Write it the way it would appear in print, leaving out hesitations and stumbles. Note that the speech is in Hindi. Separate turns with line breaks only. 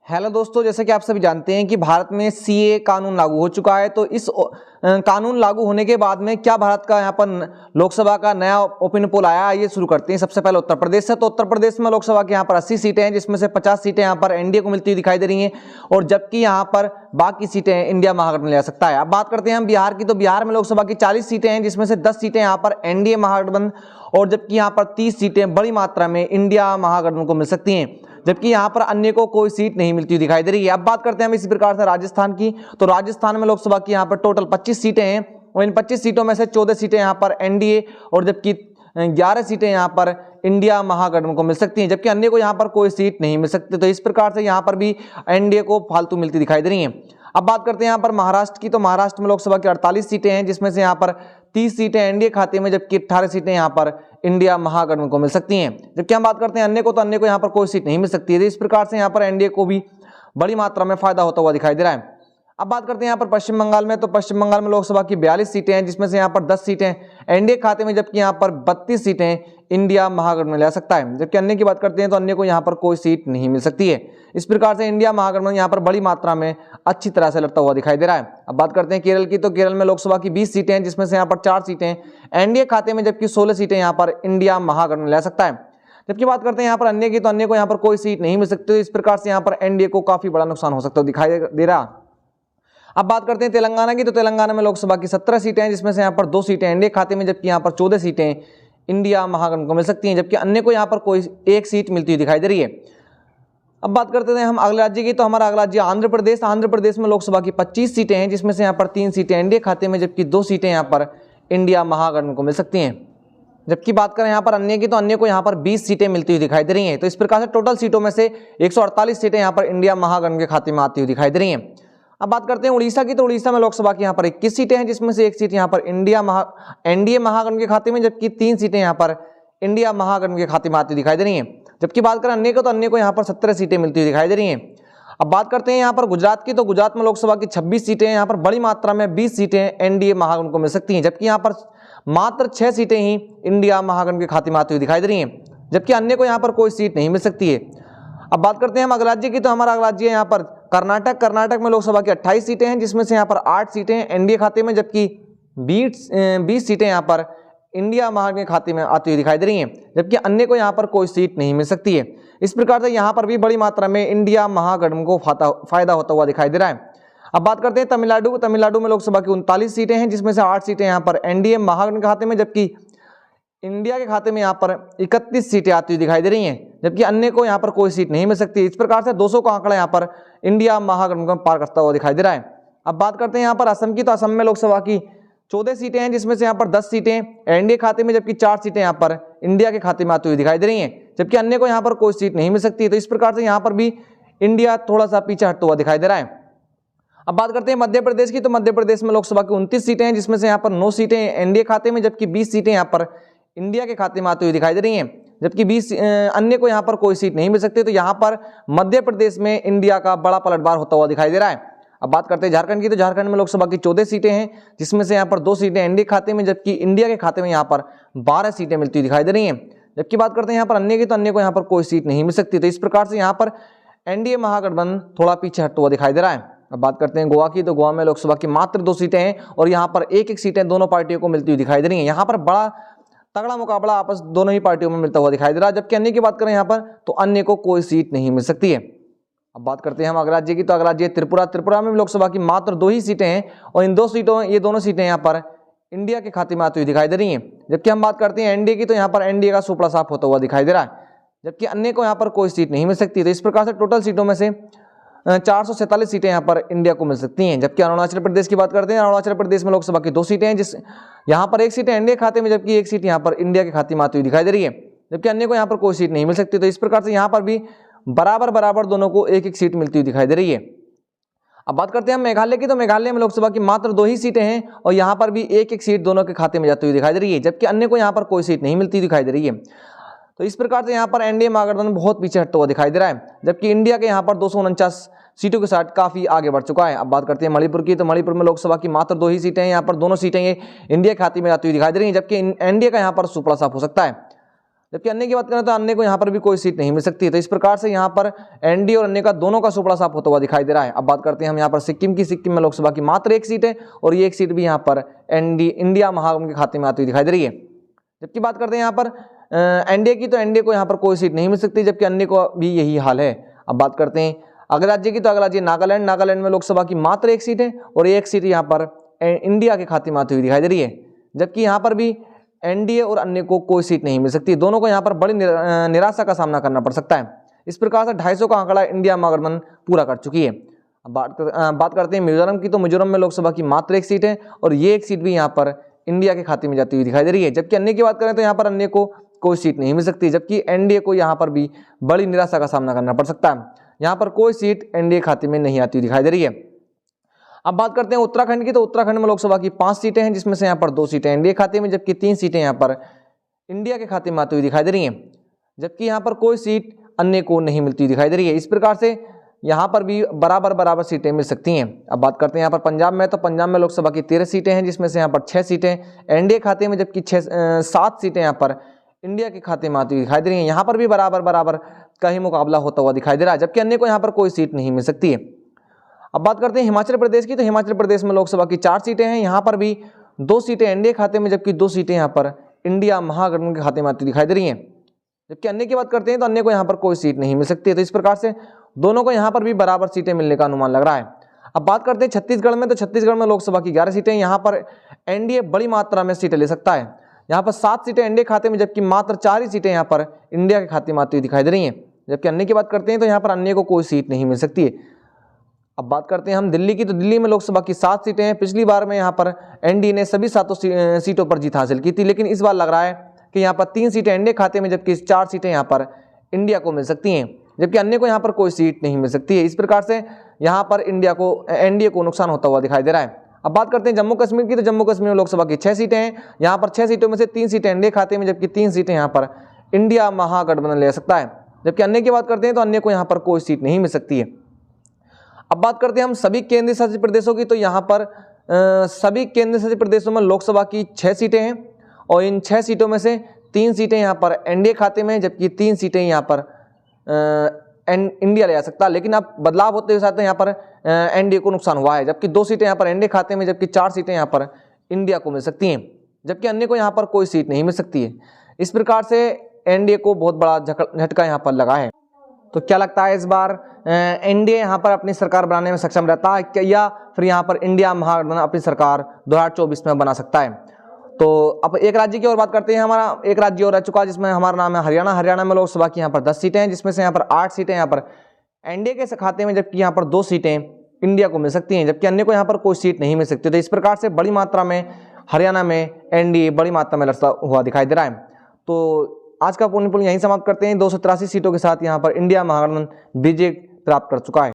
हेलो दोस्तों, जैसे कि आप सभी जानते हैं कि भारत में सीए कानून लागू हो चुका है। तो इस कानून लागू होने के बाद में क्या भारत का यहाँ पर लोकसभा का नया ओपिनियन पोल आया, ये शुरू करते हैं। सबसे पहले उत्तर प्रदेश से। तो उत्तर प्रदेश में लोकसभा की यहाँ पर 80 सीटें हैं, जिसमें से 50 सीटें यहाँ पर एनडीए को मिलती हुई दिखाई दे रही हैं, और जबकि यहाँ पर बाकी सीटें इंडिया महागठबंधन ले सकता है। अब बात करते हैं हम बिहार की। तो बिहार में लोकसभा की 40 सीटें हैं, जिसमें से 10 सीटें यहाँ पर एनडीए महागठबंधन, और जबकि यहाँ पर 30 सीटें बड़ी मात्रा में इंडिया महागठबंधन को मिल सकती हैं, जबकि यहाँ पर अन्य को कोई सीट नहीं मिलती दिखाई दे रही है। अब बात करते हैं हम इसी प्रकार से राजस्थान की। तो राजस्थान में लोकसभा की यहाँ पर टोटल 25 सीटें हैं, और इन 25 सीटों में से 14 सीटें यहाँ पर एनडीए, और जबकि 11 सीटें यहाँ पर इंडिया महागठबंधन को मिल सकती हैं, जबकि अन्य को यहाँ पर कोई सीट नहीं मिल सकती। तो इस प्रकार से यहाँ पर भी एनडीए को फालतू मिलती दिखाई दे रही है। अब बात करते हैं यहाँ पर महाराष्ट्र की। तो महाराष्ट्र में लोकसभा की 48 सीटें हैं, जिसमें से यहाँ पर 30 सीटें एनडीए खाते में, जबकि 18 सीटें यहाँ पर इंडिया महागठबंधन को मिल सकती हैं। जबकि हम बात करते हैं अन्य को, तो अन्य को यहाँ पर कोई सीट नहीं मिल सकती है। तो इस प्रकार से यहाँ पर एनडीए को भी बड़ी मात्रा में फायदा होता हुआ दिखाई दे रहा है। अब बात करते हैं यहाँ पर पश्चिम बंगाल में। तो पश्चिम बंगाल में लोकसभा की 42 सीटें हैं, जिसमें से यहाँ पर 10 सीटें एनडीए खाते में, जबकि यहाँ पर 32 सीटें इंडिया महागठबंधन में ले सकता है। जबकि अन्य की बात करते हैं तो अन्य को यहाँ पर कोई सीट नहीं मिल सकती है। इस प्रकार से इंडिया महागठबंधन यहाँ पर बड़ी मात्रा में अच्छी तरह से लड़ता हुआ दिखाई दे रहा है। अब बात करते हैं केरल की। तो केरल में लोकसभा की 20 सीटें हैं, जिसमें से यहाँ पर 4 सीटें एनडीए खाते में, जबकि 16 सीटें यहाँ पर इंडिया महागठबंधन ले सकता है। जबकि बात करते हैं यहाँ पर अन्य की, तो अन्य को यहाँ पर कोई सीट नहीं मिल सकती। इस प्रकार से यहाँ पर एनडीए को काफी बड़ा नुकसान हो सकता है दिखाई दे रहा। अब बात करते हैं तेलंगाना की। तो तेलंगाना में लोकसभा की 17 सीटें हैं, जिसमें से यहाँ पर 2 सीटें एनडीए खाते में, जबकि यहाँ पर 14 सीटें इंडिया महागठबंधन को मिल सकती हैं, जबकि अन्य को यहाँ पर कोई एक सीट मिलती हुई दिखाई दे रही है। अब बात करते हैं हम अगले राज्य की। तो हमारा अगला राज्य आंध्र प्रदेश। आंध्र प्रदेश में लोकसभा की 25 सीटें हैं, जिसमें से यहाँ पर 3 सीटें एनडीए खाते में, जबकि 2 सीटें यहाँ पर इंडिया महागठबंधन को मिल सकती हैं। जबकि बात करें यहाँ पर अन्य की, तो अन्य को यहाँ पर 20 सीटें मिलती हुई दिखाई दे रही हैं। तो इस प्रकार से टोटल सीटों में से 148 सीटें यहाँ पर इंडिया महागठबंधन के खाते में आती हुई दिखाई दे रही हैं। अब बात करते हैं उड़ीसा की। तो उड़ीसा में लोकसभा की यहाँ पर 21 सीटें हैं, जिसमें से 1 सीट यहाँ पर एनडीए महागठबंधन के खाते में, जबकि 3 सीटें यहाँ पर इंडिया महागठबंधन के खाते में आती दिखाई दे रही हैं। जबकि बात करें अन्य को, तो अन्य को यहाँ पर 17 सीटें मिलती हुई दिखाई दे रही हैं। अब बात करते हैं यहाँ पर गुजरात की। तो गुजरात में लोकसभा की 26 सीटें हैं, यहाँ पर बड़ी मात्रा में 20 सीटें एनडीए महागठबंधन को मिल सकती हैं, जबकि यहाँ पर मात्र 6 सीटें ही इंडिया महागठबंधन के खाते में आती हुई दिखाई दे रही हैं, जबकि अन्य को यहाँ पर कोई सीट नहीं मिल सकती है। अब बात करते हैं हम अगला राज्य की। तो हमारा अगला राज्य यहाँ पर कर्नाटक। कर्नाटक में लोकसभा की 28 सीटें हैं, जिसमें से यहाँ पर 8 सीटें एनडीए खाते में, जबकि 20 सीटें यहाँ पर इंडिया महागठबंधन के खाते में आती हुई दिखाई दे रही हैं, जबकि अन्य को यहाँ पर कोई सीट नहीं मिल सकती है। इस प्रकार से यहाँ पर भी बड़ी मात्रा में इंडिया महागठबंधन को फायदा होता हुआ दिखाई दे रहा है। अब बात करते हैं तमिलनाडु। तमिलनाडु में लोकसभा की 39 सीटें हैं, जिसमें से 8 सीटें यहाँ पर एनडीए महागठबंधन के खाते में, जबकि इंडिया के खाते में यहाँ पर 31 सीटें आती हुई दिखाई दे रही हैं, जबकि अन्य को यहाँ पर कोई सीट नहीं मिल सकती। इस प्रकार से 200 का आंकड़ा यहाँ पर इंडिया महागठबंधन को पार करता हुआ दिखाई दे रहा है। अब बात करते हैं यहाँ पर असम की। तो असम में लोकसभा की 14 सीटें हैं, जिसमें से यहाँ पर 10 सीटें एनडीए खाते में, जबकि 4 सीटें यहाँ पर इंडिया के खाते में आती हुई दिखाई दे रही हैं, जबकि अन्य को यहाँ पर कोई सीट नहीं मिल सकती। तो इस प्रकार से यहाँ पर भी इंडिया थोड़ा सा पीछे हटता हुआ दिखाई दे रहा है। अब बात करते हैं मध्य प्रदेश की। तो मध्य प्रदेश में लोकसभा की 29 सीटें हैं, जिसमें से यहाँ पर 9 सीटें एनडीए खाते में, जबकि 20 सीटें यहाँ पर इंडिया के खाते में आती हुई दिखाई दे रही हैं, जबकि 20 अन्य को यहाँ पर कोई सीट नहीं मिल सकती। तो यहाँ पर मध्य प्रदेश में इंडिया का बड़ा पलटवार होता हुआ दिखाई दे रहा है। अब बात करते हैं झारखंड की। तो झारखंड में लोकसभा की 14 सीटें हैं, जिसमें से यहाँ पर 2 सीटें एनडीए खाते में, जबकि इंडिया के खाते में यहाँ पर 12 सीटें मिलती हुई दिखाई दे रही हैं। जबकि बात करते हैं यहाँ पर अन्य की, तो अन्य को यहाँ पर कोई सीट नहीं मिल सकती। तो इस प्रकार से यहाँ पर एनडीए महागठबंधन थोड़ा पीछे हटता हुआ दिखाई दे रहा है। अब बात करते हैं गोवा की। तो गोवा में लोकसभा की मात्र 2 सीटें हैं, और यहाँ पर 1-1 सीटें दोनों पार्टियों को मिलती हुई दिखाई दे रही हैं। यहाँ पर बड़ा तगड़ा मुकाबला आपस दोनों ही पार्टियों में मिलता हुआ दिखाई दे रहा है। जबकि अन्य की बात करें यहाँ पर, तो अन्य को कोई सीट नहीं मिल सकती है। अब बात करते हैं हम अगला राज्य की। तो अगला राज्य त्रिपुरा। त्रिपुरा में लोकसभा की मात्र 2 ही सीटें हैं, और इन दोनों सीटें यहाँ पर इंडिया के खाते में आती हुई दिखाई दे रही हैं। जबकि हम बात करते हैं एनडीए की, तो यहाँ पर एनडीए का सुपड़ा साफ होता हुआ दिखाई दे रहा है, जबकि अन्य को यहाँ पर कोई सीट नहीं मिल सकती। तो इस प्रकार से टोटल सीटों में से 447 सीटें यहाँ पर इंडिया को मिल सकती हैं। जबकि अरुणाचल प्रदेश की बात करते हैं। अरुणाचल प्रदेश में लोकसभा की 2 सीटें हैं, जिस यहाँ पर 1 सीट एनडीए खाते में, जबकि 1 सीट यहाँ पर इंडिया के खाते में आती हुई दिखाई दे रही है, जबकि अन्य को यहाँ पर कोई सीट नहीं मिल सकती। तो इस प्रकार से यहाँ पर भी बराबर दोनों को 1-1 सीट मिलती हुई दिखाई दे रही है। अब बात करते हैं हम मेघालय की। तो मेघालय में लोकसभा की मात्र 2 ही सीटें हैं, और यहाँ पर भी 1-1 सीट दोनों के खाते में जाती हुई दिखाई दे रही है, जबकि अन्य को यहाँ पर कोई सीट नहीं मिलती दिखाई दे रही है। तो इस प्रकार से यहाँ पर एनडीए महागठबंधन बहुत पीछे हटता हुआ दिखाई दे रहा है, जबकि इंडिया के यहाँ पर 249 सीटों के साथ काफी आगे बढ़ चुका है। अब बात करते हैं मणिपुर की। तो मणिपुर में लोकसभा की मात्र 2 ही सीटें हैं, यहाँ पर दोनों सीटें ये इंडिया खाते में आती हुई दिखाई दे रही हैं, जबकि एनडीए का यहाँ पर सुपड़ा साफ हो सकता है। जबकि अन्य की बात करें तो अन्य को यहाँ पर भी कोई सीट नहीं मिल सकती है। तो इस प्रकार से यहाँ पर एनडीए और अन्य का दोनों का सुपड़ा साफ होता हुआ दिखाई दे रहा है। अब बात करते हैं हम यहाँ पर सिक्किम की। सिक्किम में लोकसभा की मात्र एक सीट है और ये एक सीट भी यहाँ पर इंडिया महागठबंधन के खाते में आती हुई दिखाई दे रही है। जबकि बात करते हैं यहाँ पर एनडीए की, तो एनडीए को यहाँ पर कोई सीट नहीं मिल सकती, जबकि अन्य को भी यही हाल है। अब बात करते हैं अगले राज्य की, तो अगला राज्य नागालैंड। नागालैंड में लोकसभा की मात्र एक सीट है और एक सीट यहाँ पर इंडिया के खाते में आती हुई दिखाई दे रही है। जबकि यहाँ पर भी एनडीए और अन्य को कोई सीट नहीं मिल सकती, दोनों को यहाँ पर बड़ी निराशा का सामना करना पड़ सकता है। इस प्रकार से 250 का आंकड़ा इंडिया महागठबंधन पूरा कर चुकी है। अब बात करते हैं मिजोरम की, तो मिजोरम में लोकसभा की मात्र एक सीट है और ये एक सीट भी यहाँ पर इंडिया के खाते में जाती हुई दिखाई दे रही है। जबकि अन्य की बात करें तो यहाँ पर अन्य को कोई सीट नहीं मिल सकती, जबकि एनडीए को यहाँ पर भी बड़ी निराशा का सामना करना पड़ सकता है। यहाँ पर कोई सीट एनडीए खाते में नहीं आती हुई दिखाई दे रही है। अब बात करते हैं उत्तराखंड की, तो उत्तराखंड में लोकसभा की 5 सीटें हैं, जिसमें से यहाँ पर 2 सीटें एनडीए खाते में, जबकि 3 सीटें यहाँ पर इंडिया के खाते में आती हुई दिखाई दे रही हैं। जबकि यहाँ पर कोई सीट अन्य को नहीं मिलती दिखाई दे रही है। इस प्रकार से यहाँ पर भी बराबर सीटें मिल सकती हैं। अब बात करते हैं यहाँ पर पंजाब में, तो पंजाब में लोकसभा की 13 सीटें हैं, जिसमें से यहाँ पर 6 सीटें एनडीए खाते में, जबकि 7 सीटें यहाँ पर इंडिया के खाते में आती हुई दिखाई दे रही हैं। यहाँ पर भी बराबर का ही मुकाबला होता हुआ दिखाई दे रहा है, जबकि अन्य को यहाँ पर कोई सीट नहीं मिल सकती है। अब बात करते हैं हिमाचल प्रदेश की, तो हिमाचल प्रदेश में लोकसभा की 4 सीटें हैं। यहाँ पर भी 2 सीटें एनडीए खाते में, जबकि 2 सीटें यहाँ पर इंडिया महागठबंधन के खाते में आती दिखाई दे रही हैं। जबकि अन्य की बात करते हैं तो अन्य को यहाँ पर कोई सीट नहीं मिल सकती है। तो इस प्रकार से दोनों को यहाँ पर भी बराबर सीटें मिलने का अनुमान लग रहा है। अब बात करते हैं छत्तीसगढ़ में, तो छत्तीसगढ़ में लोकसभा की 11 सीटें। यहाँ पर एनडीए बड़ी मात्रा में सीटें ले सकता है। यहाँ पर 7 सीटें एनडीए खाते में, जबकि मात्र 4 ही सीटें यहाँ पर इंडिया के खाते में आती हुई दिखाई दे रही हैं। जबकि अन्य की बात करते हैं तो यहाँ पर अन्य को कोई सीट नहीं मिल सकती है। अब बात करते हैं हम दिल्ली की, तो दिल्ली में लोकसभा की 7 सीटें हैं। पिछली बार में यहाँ पर एनडीए ने सभी 7 सीटों पर जीत हासिल की थी, लेकिन इस बार लग रहा है कि यहाँ पर 3 सीटें एनडीए खाते में, जबकि 4 सीटें यहाँ पर इंडिया को मिल सकती हैं, जबकि अन्य को यहाँ पर कोई सीट नहीं मिल सकती है। इस प्रकार से यहाँ पर एनडीए को नुकसान होता हुआ दिखाई दे रहा है। अब बात करते हैं जम्मू कश्मीर की, तो जम्मू कश्मीर में लोकसभा की 6 सीटें हैं। यहाँ पर 6 सीटों में से 3 सीटें एनडीए खाते में, जबकि 3 सीटें यहाँ पर इंडिया महागठबंधन ले सकता है। जबकि अन्य की बात करते हैं तो अन्य को यहाँ पर कोई सीट नहीं मिल सकती है। अब बात करते हैं हम सभी केंद्रीय शासित प्रदेशों की, तो यहाँ पर सभी केंद्रीय शासित प्रदेशों में लोकसभा की 6 सीटें हैं और इन 6 सीटों में से 3 सीटें यहाँ पर एनडीए खाते में, जबकि 3 सीटें यहाँ पर इंडिया ले जा सकता है। लेकिन अब बदलाव होते हुए साथ यहाँ पर एनडीए को नुकसान हुआ है, जबकि 2 सीटें यहाँ पर एनडीए खाते में, जबकि 4 सीटें यहाँ पर इंडिया को मिल सकती हैं, जबकि अन्य को यहाँ पर कोई सीट नहीं मिल सकती है। इस प्रकार से एनडीए को बहुत बड़ा झटका यहाँ पर लगा है। तो क्या लगता है इस बार एनडीए यहाँ पर अपनी सरकार बनाने में सक्षम रहता है या फिर यहाँ पर इंडिया महागठबंधन अपनी सरकार 2024 में बना सकता है? तो अब एक राज्य की और बात करते हैं। हमारा एक राज्य और रह चुका है जिसमें हमारा नाम है हरियाणा। हरियाणा में लोकसभा की यहाँ पर 10 सीटें हैं, जिसमें से यहाँ पर 8 सीटें यहाँ पर एनडीए के खाते में, जबकि यहाँ पर 2 सीटें इंडिया को मिल सकती हैं, जबकि अन्य को यहाँ पर कोई सीट नहीं मिल सकती। तो इस प्रकार से बड़ी मात्रा में हरियाणा में एनडीए बड़ी मात्रा में लड़ता हुआ दिखाई दे रहा है। तो आज का पूर्ण यहीं समाप्त करते हैं। 283 सीटों के साथ यहाँ पर इंडिया महागठबंधन विजय प्राप्त कर चुका है।